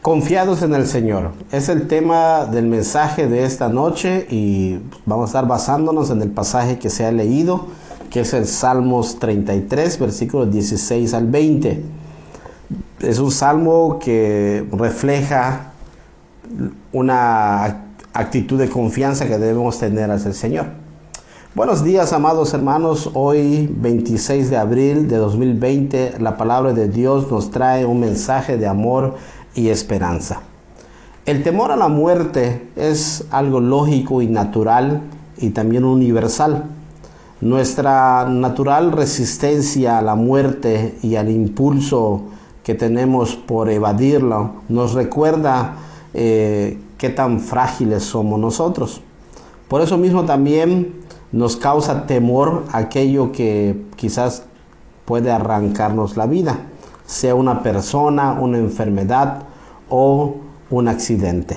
Confiados en el Señor. Es el tema del mensaje de esta noche y vamos a estar basándonos en el pasaje que se ha leído, que es el Salmos 33, versículos 16 al 20. Es un salmo que refleja una actitud de confianza que debemos tener hacia el Señor. Buenos días, amados hermanos. Hoy, 26 de abril de 2020, la palabra de Dios nos trae un mensaje de amor y esperanza. El temor a la muerte es algo lógico y natural y también universal. Nuestra natural resistencia a la muerte y al impulso que tenemos por evadirla nos recuerda qué tan frágiles somos nosotros. Por eso mismo también nos causa temor aquello que quizás puede arrancarnos la vida, sea una persona, una enfermedad o un accidente.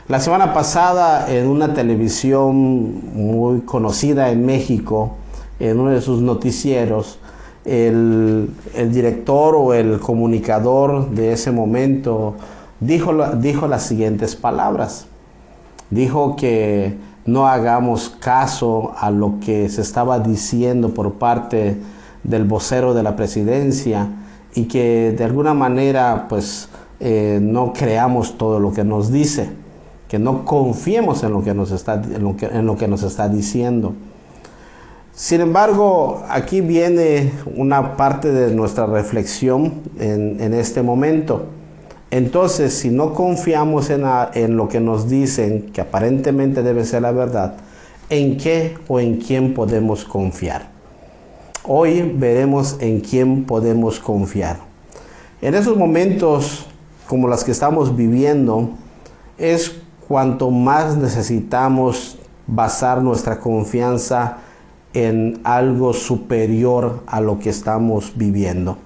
La semana pasada, en una televisión muy conocida en México, en uno de sus noticieros, el director o el comunicador de ese momento dijo las siguientes palabras. Dijo que no hagamos caso a lo que se estaba diciendo por parte del vocero de la presidencia y que de alguna manera no creamos todo lo que nos dice, que no confiemos en lo que nos está diciendo. Sin embargo, aquí viene una parte de nuestra reflexión en este momento. Entonces, si no confiamos en lo que nos dicen, que aparentemente debe ser la verdad, ¿en qué o en quién podemos confiar? Hoy veremos en quién podemos confiar. En esos momentos, como los que estamos viviendo, es cuanto más necesitamos basar nuestra confianza en algo superior a lo que estamos viviendo.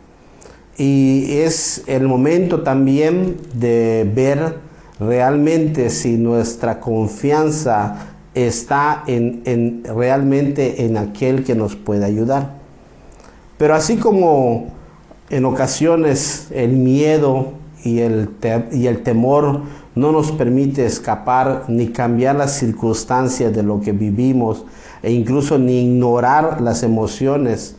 Y es el momento también de ver realmente si nuestra confianza está realmente en aquel que nos puede ayudar. Pero así como en ocasiones el miedo y el temor no nos permite escapar ni cambiar las circunstancias de lo que vivimos e incluso ni ignorar las emociones,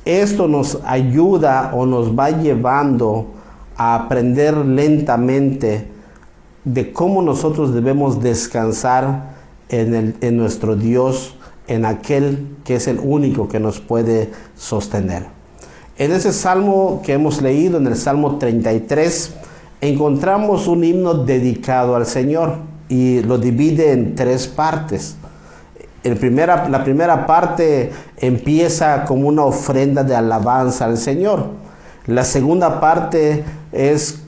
esto nos ayuda o nos va llevando a aprender lentamente de cómo nosotros debemos descansar en nuestro Dios, en aquel que es el único que nos puede sostener. En ese salmo que hemos leído, en el Salmo 33, encontramos un himno dedicado al Señor y lo divide en tres partes. La primera parte empieza como una ofrenda de alabanza al Señor. La segunda parte es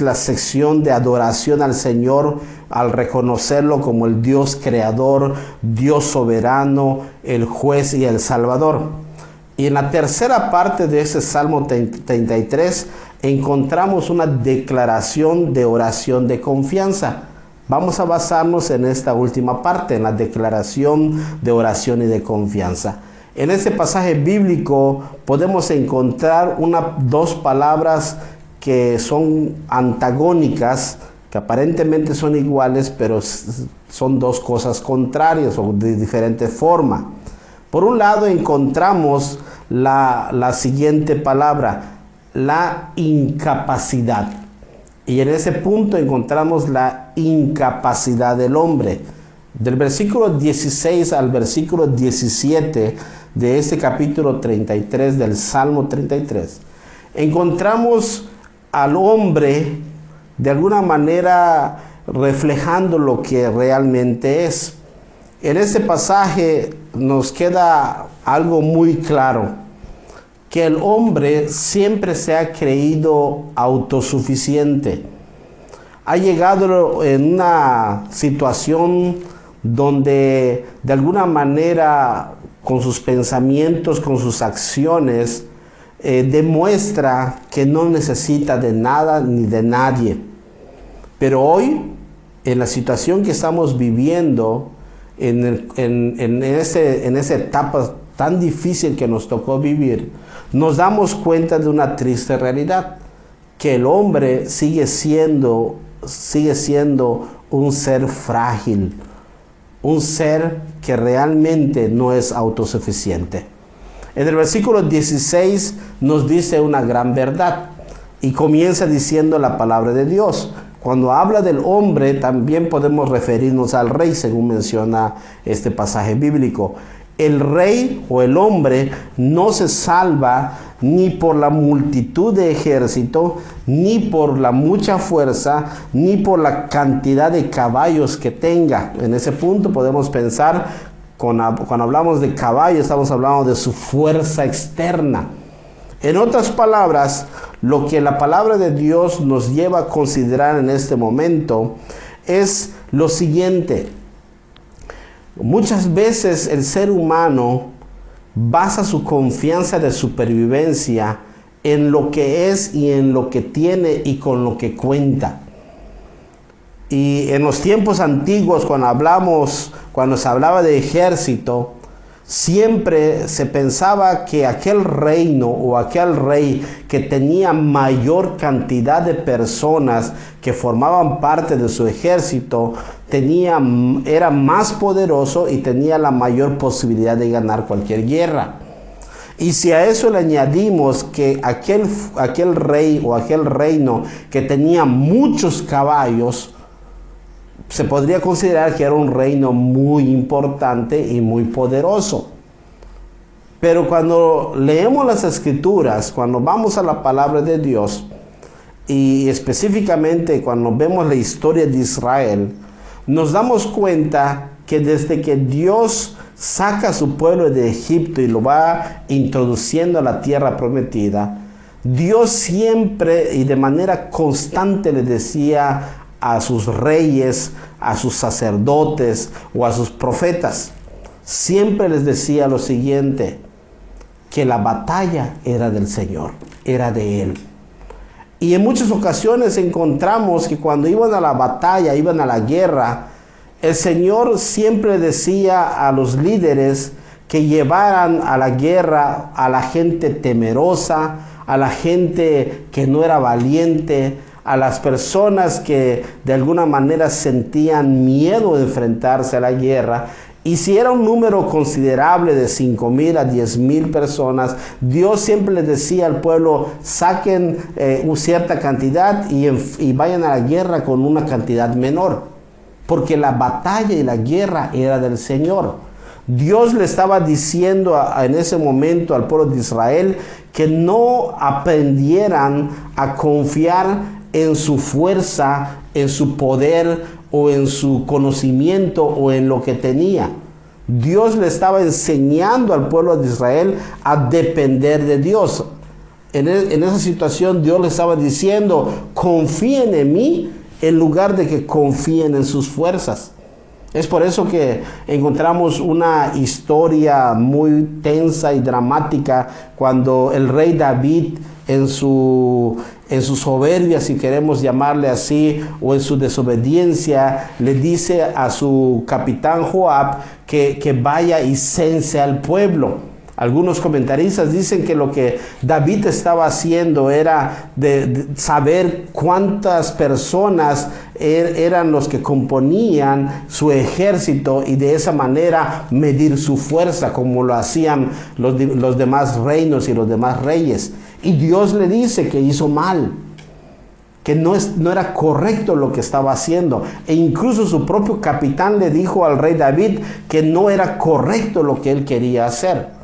la sección de adoración al Señor al reconocerlo como el Dios creador, Dios soberano, el juez y el salvador. Y en la tercera parte de ese Salmo 33 encontramos una declaración de oración de confianza. Vamos a basarnos en esta última parte, en la declaración de oración y de confianza. En este pasaje bíblico podemos encontrar dos palabras que son antagónicas, que aparentemente son iguales, pero son dos cosas contrarias o de diferente forma. Por un lado encontramos la siguiente palabra, la incapacidad. Y en ese punto encontramos la incapacidad del hombre. Del versículo 16 al versículo 17 de este capítulo 33 del Salmo 33, encontramos al hombre de alguna manera reflejando lo que realmente es. En este pasaje nos queda algo muy claro, que el hombre siempre se ha creído autosuficiente. Ha llegado en una situación donde de alguna manera con sus pensamientos, con sus acciones, demuestra que no necesita de nada ni de nadie. Pero hoy, en la situación que estamos viviendo, en esa etapa tan difícil que nos tocó vivir, nos damos cuenta de una triste realidad, que el hombre sigue siendo un ser frágil, un ser que realmente no es autosuficiente. En el versículo 16 nos dice una gran verdad y comienza diciendo la palabra de Dios. Cuando habla del hombre, también podemos referirnos al rey, según menciona este pasaje bíblico. El rey o el hombre no se salva ni por la multitud de ejército, ni por la mucha fuerza, ni por la cantidad de caballos que tenga. En ese punto podemos pensar, cuando hablamos de caballo, estamos hablando de su fuerza externa. En otras palabras, lo que la palabra de Dios nos lleva a considerar en este momento es lo siguiente. Muchas veces el ser humano basa su confianza de supervivencia en lo que es y en lo que tiene y con lo que cuenta. Y en los tiempos antiguos, cuando se hablaba de ejército, siempre se pensaba que aquel reino o aquel rey que tenía mayor cantidad de personas que formaban parte de su ejército, era más poderoso y tenía la mayor posibilidad de ganar cualquier guerra. Y si a eso le añadimos que aquel rey o aquel reino que tenía muchos caballos, se podría considerar que era un reino muy importante y muy poderoso. Pero cuando leemos las Escrituras, cuando vamos a la palabra de Dios, y específicamente cuando vemos la historia de Israel, nos damos cuenta que desde que Dios saca a su pueblo de Egipto y lo va introduciendo a la tierra prometida, Dios siempre y de manera constante le decía a sus reyes, a sus sacerdotes o a sus profetas, siempre les decía lo siguiente, que la batalla era del Señor, era de Él. Y en muchas ocasiones encontramos que cuando iban a la batalla, iban a la guerra, el Señor siempre decía a los líderes que llevaran a la guerra a la gente temerosa, a la gente que no era valiente, a las personas que de alguna manera sentían miedo de enfrentarse a la guerra. Y si era un número considerable de 5,000 a 10,000 personas, Dios siempre les decía al pueblo, saquen una cierta cantidad y vayan a la guerra con una cantidad menor. Porque la batalla y la guerra era del Señor. Dios le estaba diciendo en ese momento al pueblo de Israel que no aprendieran a confiar en su fuerza, en su poder o en su conocimiento o en lo que tenía. Dios le estaba enseñando al pueblo de Israel a depender de Dios. En esa situación Dios le estaba diciendo, confíen en mí en lugar de que confíen en sus fuerzas. Es por eso que encontramos una historia muy tensa y dramática cuando el rey David en su soberbia, si queremos llamarle así, o en su desobediencia, le dice a su capitán Joab que vaya y cense al pueblo. Algunos comentaristas dicen que lo que David estaba haciendo era de saber cuántas personas eran los que componían su ejército y de esa manera medir su fuerza como lo hacían los demás reinos y los demás reyes. Y Dios le dice que hizo mal, que no era correcto lo que estaba haciendo. E incluso su propio capitán le dijo al rey David que no era correcto lo que él quería hacer.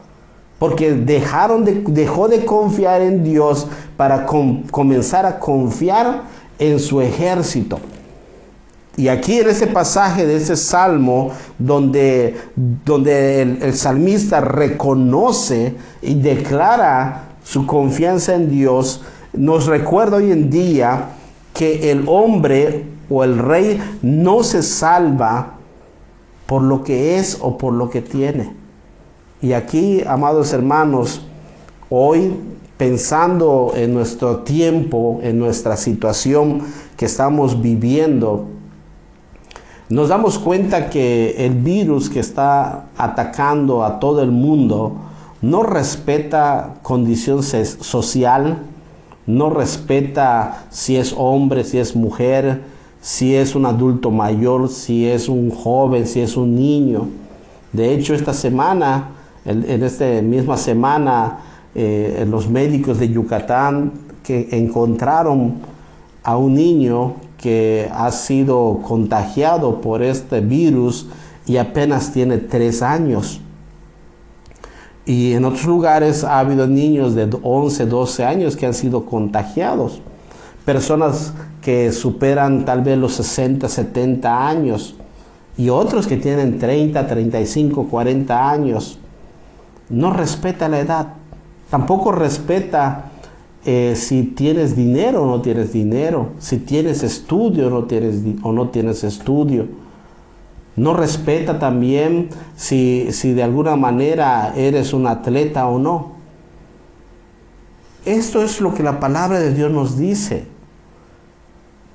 Porque dejó de confiar en Dios para comenzar a confiar en su ejército. Y aquí en ese pasaje de ese salmo, donde el salmista reconoce y declara su confianza en Dios, nos recuerda hoy en día que el hombre o el rey no se salva por lo que es o por lo que tiene. Y aquí, amados hermanos, hoy pensando en nuestro tiempo, en nuestra situación que estamos viviendo, nos damos cuenta que el virus que está atacando a todo el mundo no respeta condición social, no respeta si es hombre, si es mujer, si es un adulto mayor, si es un joven, si es un niño. De hecho, esta semana, en esta misma semana, los médicos de Yucatán que encontraron a un niño que ha sido contagiado por este virus y apenas tiene 3 años. Y en otros lugares ha habido niños de 11, 12 años que han sido contagiados. Personas que superan tal vez los 60, 70 años. Y otros que tienen 30, 35, 40 años. No respeta la edad. Tampoco respeta si tienes dinero o no tienes dinero. Si tienes estudio o no tienes estudio. No respeta también si de alguna manera eres un atleta o no. Esto es lo que la palabra de Dios nos dice.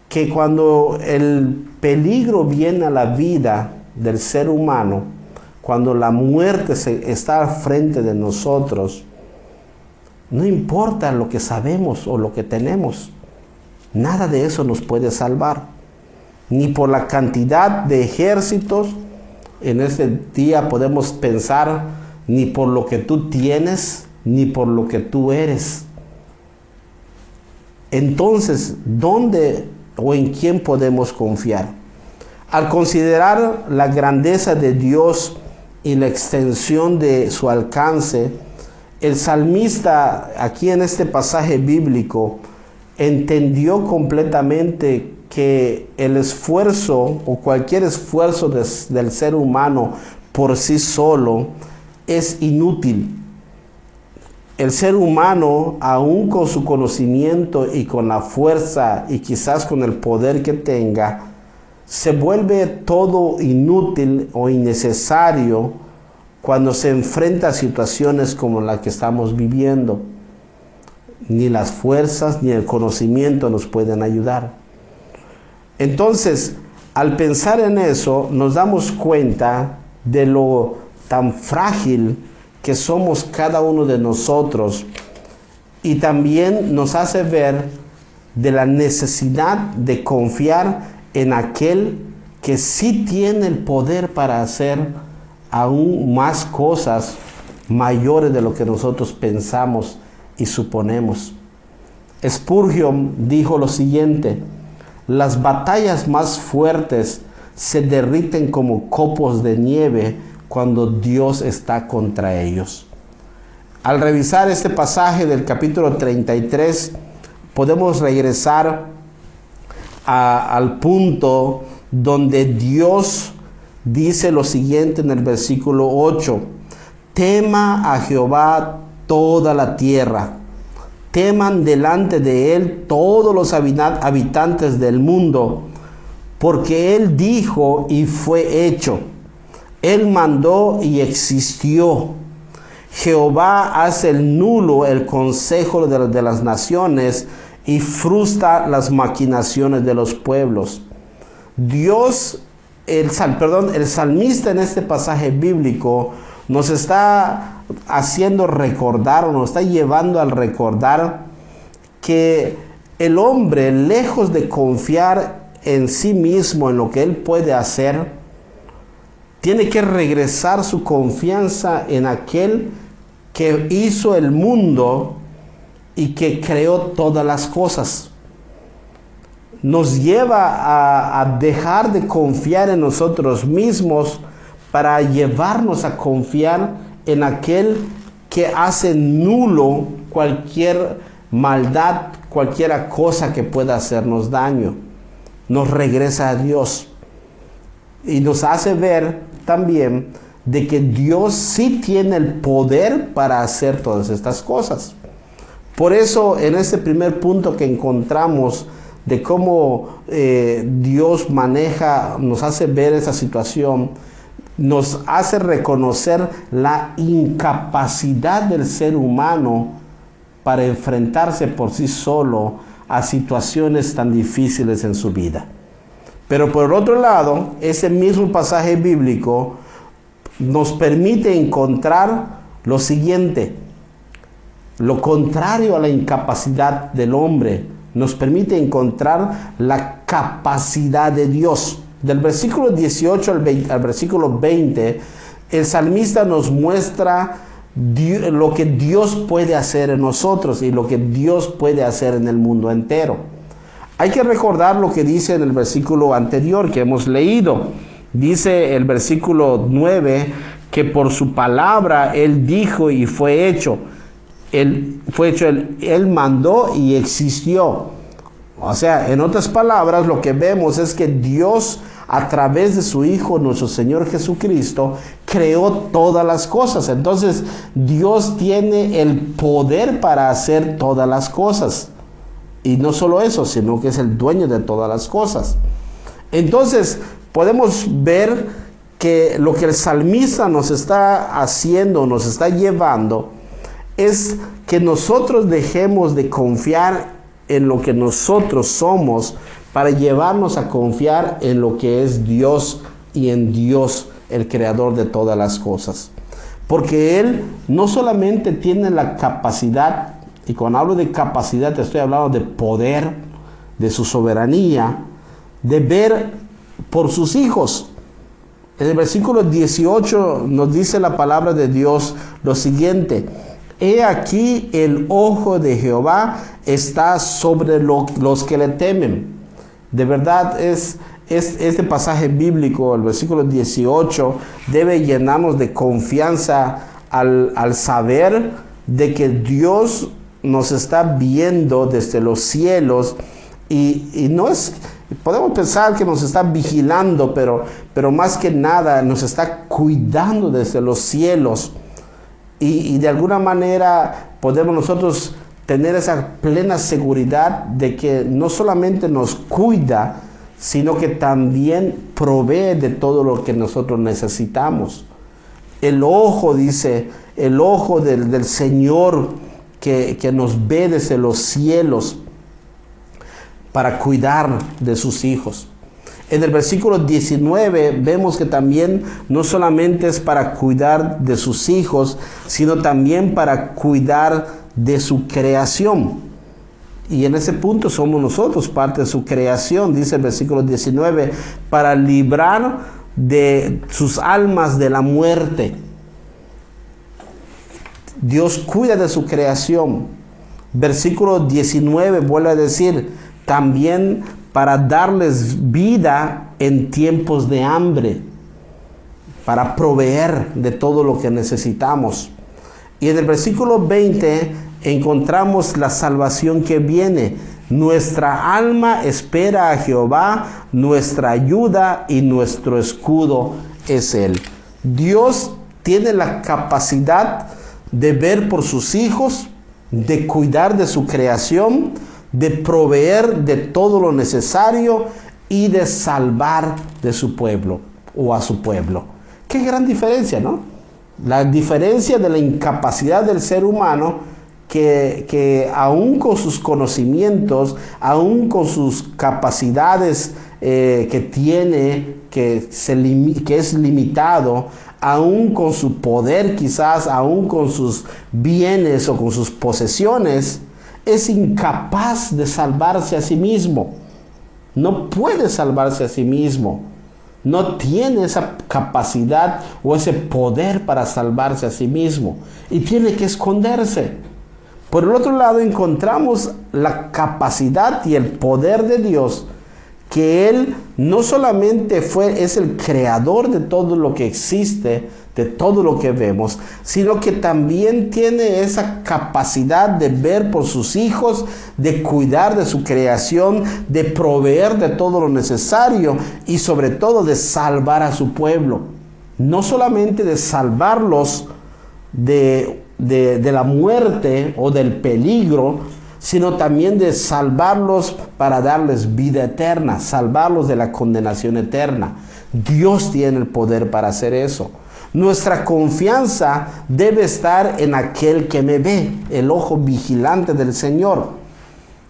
Que cuando el peligro viene a la vida del ser humano, cuando la muerte está al frente de nosotros, no importa lo que sabemos o lo que tenemos, nada de eso nos puede salvar. Ni por la cantidad de ejércitos, en este día podemos pensar, ni por lo que tú tienes, ni por lo que tú eres. Entonces, ¿dónde o en quién podemos confiar? Al considerar la grandeza de Dios y la extensión de su alcance, el salmista aquí en este pasaje bíblico entendió completamente que el esfuerzo o cualquier esfuerzo del ser humano por sí solo es inútil. El ser humano, aún con su conocimiento y con la fuerza y quizás con el poder que tenga, se vuelve todo inútil o innecesario cuando se enfrenta a situaciones como la que estamos viviendo. Ni las fuerzas ni el conocimiento nos pueden ayudar. Entonces, al pensar en eso, nos damos cuenta de lo tan frágil que somos cada uno de nosotros y también nos hace ver de la necesidad de confiar en aquel que sí tiene el poder para hacer aún más cosas mayores de lo que nosotros pensamos y suponemos. Spurgeon dijo lo siguiente: las batallas más fuertes se derriten como copos de nieve cuando Dios está contra ellos. Al revisar este pasaje del capítulo 33, podemos regresar al punto donde Dios dice lo siguiente en el versículo 8: tema a Jehová toda la tierra, teman delante de él todos los habitantes del mundo, porque él dijo y fue hecho, él mandó y existió. Jehová hace el nulo el consejo de las naciones y frustra las maquinaciones de los pueblos. El salmista en este pasaje bíblico nos está haciendo recordar, o nos está llevando al recordar que el hombre, lejos de confiar en sí mismo, en lo que él puede hacer, tiene que regresar su confianza en aquel que hizo el mundo y que creó todas las cosas. Nos lleva a dejar de confiar en nosotros mismos para llevarnos a confiar en aquel que hace nulo cualquier maldad, cualquier cosa que pueda hacernos daño. Nos regresa a Dios y nos hace ver también de que Dios sí tiene el poder para hacer todas estas cosas. Por eso, en este primer punto que encontramos de cómo Dios maneja, nos hace ver esa situación, nos hace reconocer la incapacidad del ser humano para enfrentarse por sí solo a situaciones tan difíciles en su vida. Pero por otro lado, ese mismo pasaje bíblico nos permite encontrar lo siguiente: lo contrario a la incapacidad del hombre, nos permite encontrar la capacidad de Dios. Del versículo 18 al versículo 20, el salmista nos muestra lo que Dios puede hacer en nosotros y lo que Dios puede hacer en el mundo entero. Hay que recordar lo que dice en el versículo anterior que hemos leído. Dice el versículo 9 que por su palabra Él dijo y fue hecho. Él mandó y existió. O sea, en otras palabras, lo que vemos es que Dios, a través de su Hijo, nuestro Señor Jesucristo, creó todas las cosas. Entonces, Dios tiene el poder para hacer todas las cosas. Y no solo eso, sino que es el dueño de todas las cosas. Entonces, podemos ver que lo que el salmista nos está haciendo, nos está llevando, es que nosotros dejemos de confiar en lo que nosotros somos para llevarnos a confiar en lo que es Dios y en Dios, el creador de todas las cosas. Porque Él no solamente tiene la capacidad, y cuando hablo de capacidad estoy hablando de poder, de su soberanía, de ver por sus hijos. En el versículo 18 nos dice la palabra de Dios lo siguiente: he aquí el ojo de Jehová está sobre los que le temen. De verdad este pasaje bíblico, el versículo 18, debe llenarnos de confianza al saber de que Dios nos está viendo desde los cielos y no es... Podemos pensar que nos está vigilando, pero más que nada nos está cuidando desde los cielos. Y de alguna manera podemos nosotros tener esa plena seguridad de que no solamente nos cuida, sino que también provee de todo lo que nosotros necesitamos. El ojo, dice, el ojo del Señor que nos ve desde los cielos para cuidar de sus hijos. En el versículo 19 vemos que también no solamente es para cuidar de sus hijos, sino también para cuidar de su creación. Y en ese punto somos nosotros parte de su creación, dice el versículo 19, para librar de sus almas de la muerte. Dios cuida de su creación. Versículo 19 vuelve a decir, también para darles vida en tiempos de hambre, para proveer de todo lo que necesitamos. Y en el versículo 20 encontramos la salvación que viene. Nuestra alma espera a Jehová, nuestra ayuda y nuestro escudo es Él. Dios tiene la capacidad de ver por sus hijos, de cuidar de su creación, de proveer de todo lo necesario y de salvar de su pueblo o a su pueblo. Qué gran diferencia, ¿no? La diferencia de la incapacidad del ser humano que aún con sus conocimientos, aún con sus capacidades que tiene, que es limitado, aún con su poder quizás, aún con sus bienes o con sus posesiones, es incapaz de salvarse a sí mismo. No puede salvarse a sí mismo. No tiene esa capacidad o ese poder para salvarse a sí mismo. Y tiene que esconderse. Por el otro lado encontramos la capacidad y el poder de Dios, que Él no solamente es el creador de todo lo que existe, de todo lo que vemos, sino que también tiene esa capacidad de ver por sus hijos, de cuidar de su creación, de proveer de todo lo necesario y sobre todo de salvar a su pueblo. No solamente de salvarlos de la muerte o del peligro, sino también de salvarlos para darles vida eterna, salvarlos de la condenación eterna. Dios tiene el poder para hacer eso. Nuestra confianza debe estar en aquel que me ve, el ojo vigilante del Señor.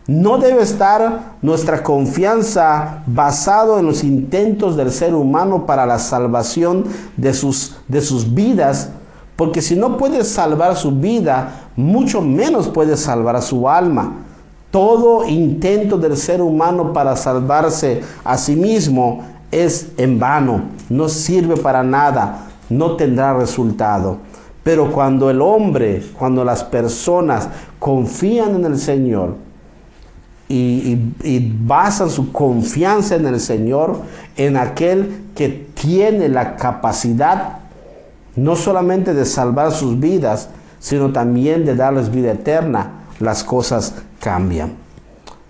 No debe estar nuestra confianza basado en los intentos del ser humano para la salvación de sus vidas, Porque si no puede salvar su vida, mucho menos puede salvar su alma. Todo intento del ser humano para salvarse a sí mismo es en vano, no sirve para nada, no tendrá resultado. Pero cuando el hombre, cuando las personas confían en el Señor y basan su confianza en el Señor, en aquel que tiene la capacidad no solamente de salvar sus vidas, sino también de darles vida eterna, las cosas cambian.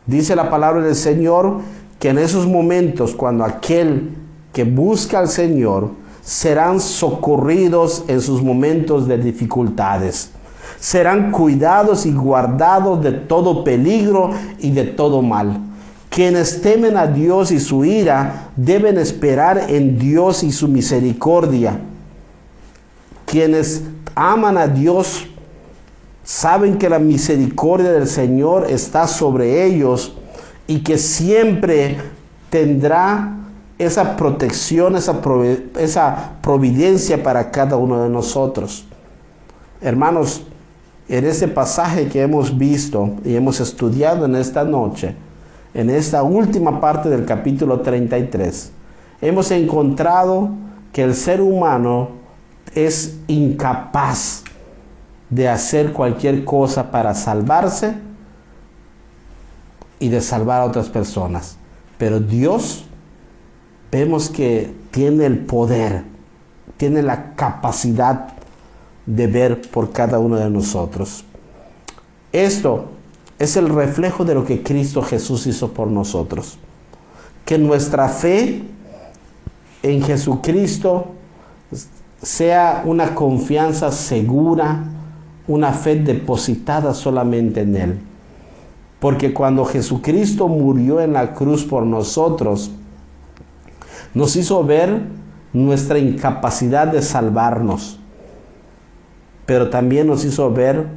Dice la palabra del Señor que en esos momentos, cuando aquel que busca al Señor, serán socorridos en sus momentos de dificultades. Serán cuidados y guardados de todo peligro y de todo mal. Quienes temen a Dios y su ira deben esperar en Dios y su misericordia. Quienes aman a Dios saben que la misericordia del Señor está sobre ellos y que siempre tendrá esa protección, esa providencia para cada uno de nosotros. Hermanos, en este pasaje que hemos visto y hemos estudiado en esta noche, en esta última parte del capítulo 33, hemos encontrado que el ser humano es incapaz de hacer cualquier cosa para salvarse y de salvar a otras personas. Pero Dios, vemos que tiene el poder, tiene la capacidad de ver por cada uno de nosotros. Esto es el reflejo de lo que Cristo Jesús hizo por nosotros. Que nuestra fe en Jesucristo sea una confianza segura, una fe depositada solamente en Él. Porque cuando Jesucristo murió en la cruz por nosotros, nos hizo ver nuestra incapacidad de salvarnos. Pero también nos hizo ver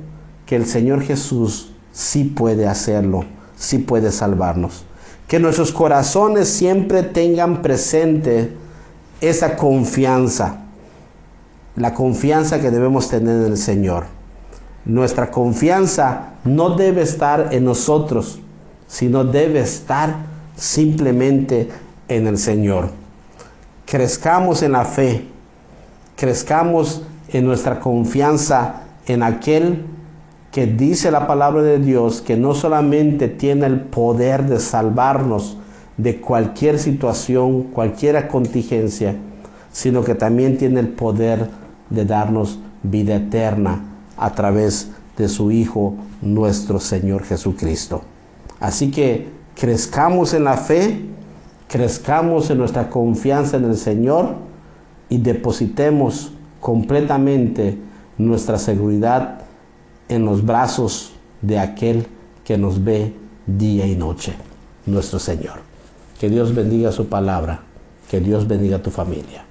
que el Señor Jesús sí puede hacerlo, sí puede salvarnos. Que nuestros corazones siempre tengan presente esa confianza, la confianza que debemos tener en el Señor. Nuestra confianza no debe estar en nosotros, sino debe estar simplemente en el Señor. Crezcamos en la fe, crezcamos en nuestra confianza en aquel que dice la palabra de Dios que no solamente tiene el poder de salvarnos de cualquier situación, cualquier contingencia, sino que también tiene el poder de darnos vida eterna a través de su Hijo, nuestro Señor Jesucristo. Así que crezcamos en la fe, crezcamos en nuestra confianza en el Señor y depositemos completamente nuestra seguridad en los brazos de aquel que nos ve día y noche, nuestro Señor. Que Dios bendiga su palabra, que Dios bendiga tu familia.